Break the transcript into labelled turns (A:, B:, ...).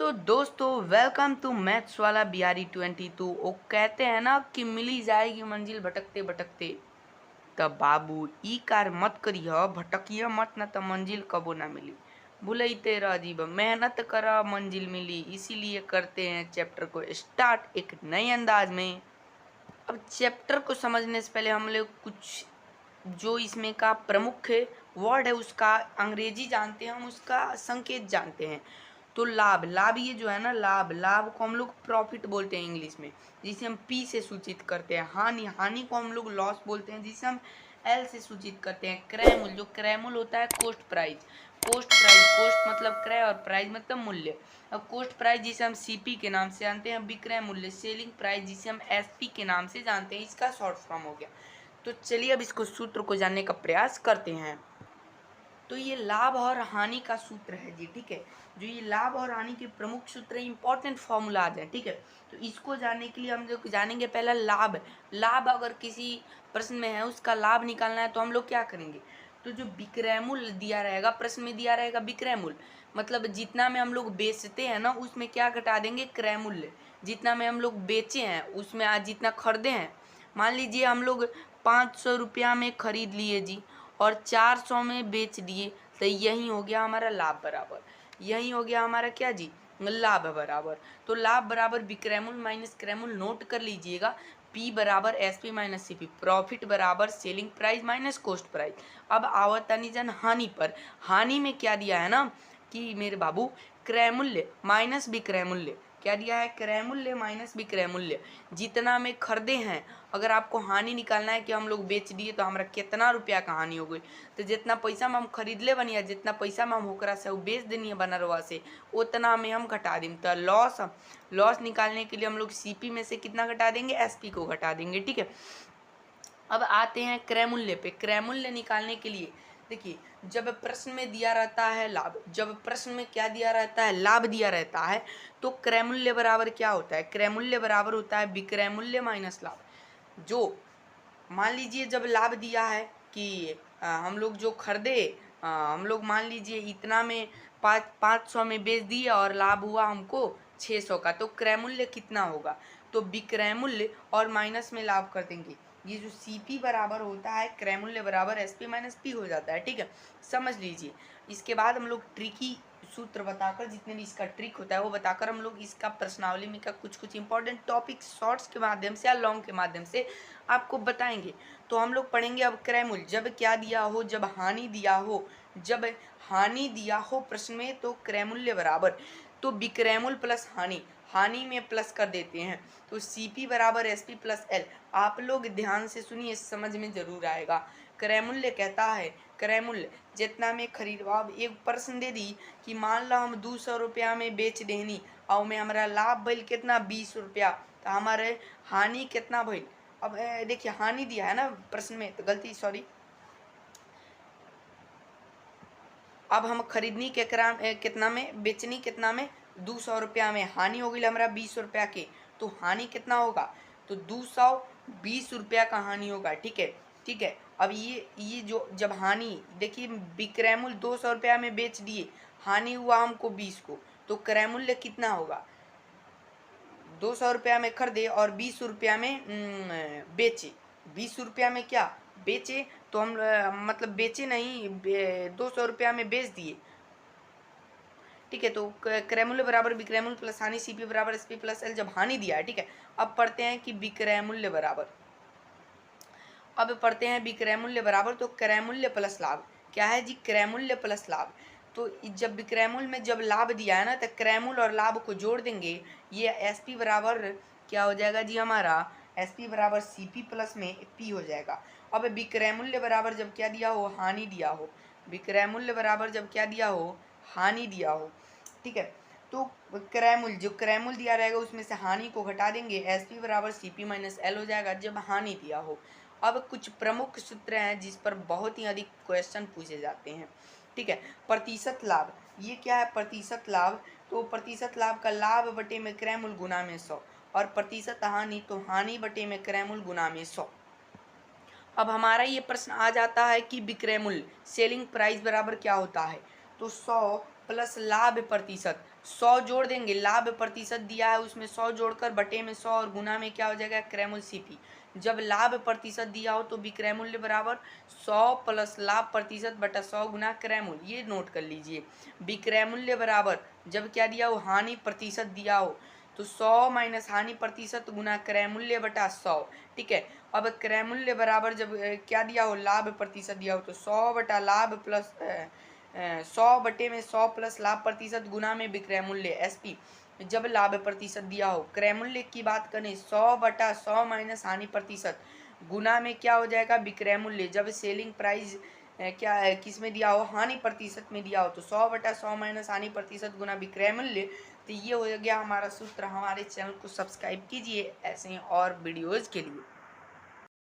A: तो दोस्तों welcome to maths वाला बिहारी 22। वो कहते हैं ना कि मिली जाएगी मंजिल भटकते भटकते। तब बाबू ई कार मत करिए, भटकिए मत, न तो मंजिल कबो ना मिली। भूलते रह जीब, मेहनत कर मंजिल मिली। इसीलिए करते हैं चैप्टर को स्टार्ट एक नए अंदाज में। अब चैप्टर को समझने से पहले हम लोग कुछ जो इसमें का प्रमुख वर्ड है उसका अंग्रेजी जानते हैं, हम उसका संकेत जानते हैं। तो लाभ, लाभ ये जो है ना, लाभ, लाभ को हम लोग प्रॉफिट बोलते हैं इंग्लिश में, जिसे हम पी से सूचित करते हैं। हानि, हानि को हम लोग लॉस बोलते हैं, जिसे हम एल से सूचित करते हैं। क्रय मूल्य, जो क्रय मूल्य होता है cost price. Cost price, cost मतलब क्रय और प्राइस मतलब मूल्य। अब कोस्ट प्राइस जिसे हम सीपी के नाम से जानते हैं, विक्रय मूल्य सेलिंग प्राइस जिसे हम एसपी के नाम से जानते हैं, इसका शॉर्ट फॉर्म हो गया। तो चलिए अब इसको सूत्र को जानने का प्रयास करते हैं। तो ये लाभ और हानि का सूत्र है जी, ठीक है। जो ये लाभ और हानि के प्रमुख सूत्र इंपॉर्टेंट फॉर्मूलाज है, ठीक है। तो इसको जानने के लिए हम लोग जानेंगे पहला लाभ। लाभ अगर किसी प्रश्न में है, उसका लाभ निकालना है तो हम लोग क्या करेंगे। तो जो विक्रय मूल्य दिया रहेगा, प्रश्न में दिया रहेगा विक्रय मूल्य, मतलब जितना में हम लोग बेचते हैं ना उसमें क्या घटा देंगे, क्रय मूल्य। जितना में हम लोग बेचे हैं उसमें आज जितना खरीदे हैं, मान लीजिए हम लोग 500 रुपया में खरीद लिए जी और 400 में बेच दिए, तो यही हो गया हमारा लाभ बराबर, यही हो गया हमारा क्या जी, लाभ बराबर। तो लाभ बराबर विक्रय मूल्य माइनस क्रय मूल्य, नोट कर लीजिएगा। P बराबर SP माइनस CP, प्रॉफिट बराबर selling price minus cost price. अब आवतानी जन हानि पर, हानि में क्या दिया है ना कि मेरे बाबू क्रय मूल्य माइनस विक्रय मूल्य, क्या दिया है, क्रय मूल्य माइनस विक्रय मूल्य। जितना में खरीदे हैं, अगर आपको हानि निकालना है कि हम लोग बेच दिए तो हमारा कितना रुपया का हानि हो गई, तो जितना पैसा में हम खरीद ले बनिया, जितना पैसा में हम होकरा से बेच देनी बनरवा से, उतना में हम घटा देंगे। तो लॉस, लॉस निकालने के लिए हम लोग सीपी में से कितना घटा देंगे, एसपी को घटा देंगे, ठीक है। अब आते हैं क्रय मूल्य पे। क्रय मूल्य निकालने के लिए देखिए, जब प्रश्न में दिया रहता है लाभ, जब प्रश्न में क्या दिया रहता है, लाभ दिया रहता है, तो क्रय मूल्य बराबर क्या होता है, क्रय मूल्य बराबर होता है विक्रय मूल्य माइनस लाभ। जो मान लीजिए जब लाभ दिया है कि हम लोग जो खरीदे, हम लोग मान लीजिए इतना में 500 में बेच दिए और लाभ हुआ हमको 600 का, तो क्रय मूल्य कितना होगा, तो विक्रय मूल्य और माइनस में लाभ कर देंगे। ये जो सीपी बराबर होता है क्रय मूल्य बराबर एसपी माइनस पी हो जाता है, ठीक है, समझ लीजिए। इसके बाद हम लोग ट्रिकी सूत्र बताकर, जितने भी इसका ट्रिक होता है वो बताकर हम लोग इसका प्रश्नावली में का कुछ कुछ इंपॉर्टेंट टॉपिक शॉर्ट्स के माध्यम से या लॉन्ग के माध्यम से आपको बताएंगे। तो हम लोग पढ़ेंगे अब क्रय मूल्य, जब क्या दिया हो, जब हानि दिया हो, जब हानि दिया हो प्रश्न में, तो क्रय मूल्य बराबर, तो विक्रय मूल्य प्लस हानि, हानि में प्लस कर देते हैं, तो सीपी बराबर एसपी प्लस एल। आप लोग ध्यान से सुनिए, समझ में जरूर आएगा। क्रय मूल्य कहता है, क्रय मूल्य जितना में खरीद, अब एक प्रश्न दे दी कि मान लो हम 200 रुपया में बेच देनी और में हमारा लाभ भइल कितना, 20 रुपया, तो हमारे हानि कितना भइल। अब देखिए हानि दिया है ना प्रश्न में, तो गलती सॉरी, अब हम खरीदनी कितना में, बेचनी कितना में, 200 रुपया में, हानि हो गई हमारा 20 रुपया के, तो हानि कितना होगा, तो 220 रुपया का हानि होगा, ठीक है, ठीक है। अब ये जो जब हानि देखिए, विक्रय मूल्य 200 रुपया में बेच दिए, हानि हुआ हमको 20 को, तो क्रय मूल्य कितना होगा, 200 रुपया में खरीदे और 20 रुपया में बेचे, 20 रुपया में क्या बेचे, तो हम मतलब बेचे नहीं, 200 रुपया में बेच दिए, ठीक है। तो क्रय मूल्य बराबर विक्रय मूल्य प्लस हानि, सीपी बराबर एसपी प्लस एल, जब हानि दिया है, ठीक है। अब पढ़ते हैं कि विक्रय मूल्य बराबर, अब पढ़ते हैं विक्रय मूल्य बराबर, तो क्रय मूल्य प्लस लाभ, क्या है जी, क्रय मूल्य प्लस लाभ। तो जब विक्रय मूल्य में जब लाभ दिया है ना, तो क्रय मूल्य और लाभ को जोड़ देंगे, ये एसपी बराबर क्या हो जाएगा जी हमारा, एसपी बराबर सीपी प्लस में पी हो जाएगा। अब विक्रय मूल्य बराबर जब क्या दिया हो, हानि दिया हो, विक्रय मूल्य बराबर जब क्या दिया हो, हानि दिया हो, ठीक है। तो क्रय मूल्य, जो क्रय मूल्य दिया रहेगा उसमें से हानि को घटा देंगे, एसपी बराबर सीपी माइनस एल हो जाएगा जब हानि दिया हो। अब कुछ प्रमुख सूत्र हैं जिस पर बहुत ही अधिक क्वेश्चन पूछे जाते हैं, ठीक है। प्रतिशत लाभ, ये क्या है प्रतिशत लाभ, तो प्रतिशत लाभ का लाभ बटे में क्रय मूल्य गुना में 100, और प्रतिशत हानि तो हानि बटे में क्रय मूल्य गुना में 100। अब हमारा ये प्रश्न आ जाता है कि विक्रय मूल्य सेलिंग प्राइस बराबर क्या होता है, तो 100 प्लस लाभ प्रतिशत, 100 जोड़ देंगे, लाभ प्रतिशत दिया है उसमें 100 जोड़कर बटे में 100 और गुना में क्या हो जाएगा क्रय मूल्य CP। जब लाभ प्रतिशत दिया हो तो विक्रय मूल्य बराबर 100 प्लस लाभ प्रतिशत बटा 100 गुना क्रय मूल्य, ये नोट कर लीजिए। विक्रय मूल्य बराबर जब क्या दिया हो हानि प्रतिशत दिया हो तो 100 माइनस हानि प्रतिशत गुना क्रय मूल्य बटा 100। ठीक है, अब क्रय मूल्य बराबर जब क्या दिया हो लाभ प्रतिशत दिया हो तो 100 बटा लाभ प्लस 100 बटे में 100 प्लस लाभ प्रतिशत गुना में विक्रय मूल्य SP। जब लाभ प्रतिशत दिया हो, क्रय मूल्य की बात करें 100 बटा 100 माइनस हानि प्रतिशत गुना में क्या हो जाएगा विक्रय मूल्य। जब सेलिंग प्राइस क्या है किस में दिया हो हानि प्रतिशत में दिया हो तो 100 बटा 100 माइनस हानि प्रतिशत गुना विक्रय मूल्य। तो ये हो गया हमारा सूत्र। हमारे चैनल को सब्सक्राइब कीजिए ऐसे और वीडियोज़ के लिए।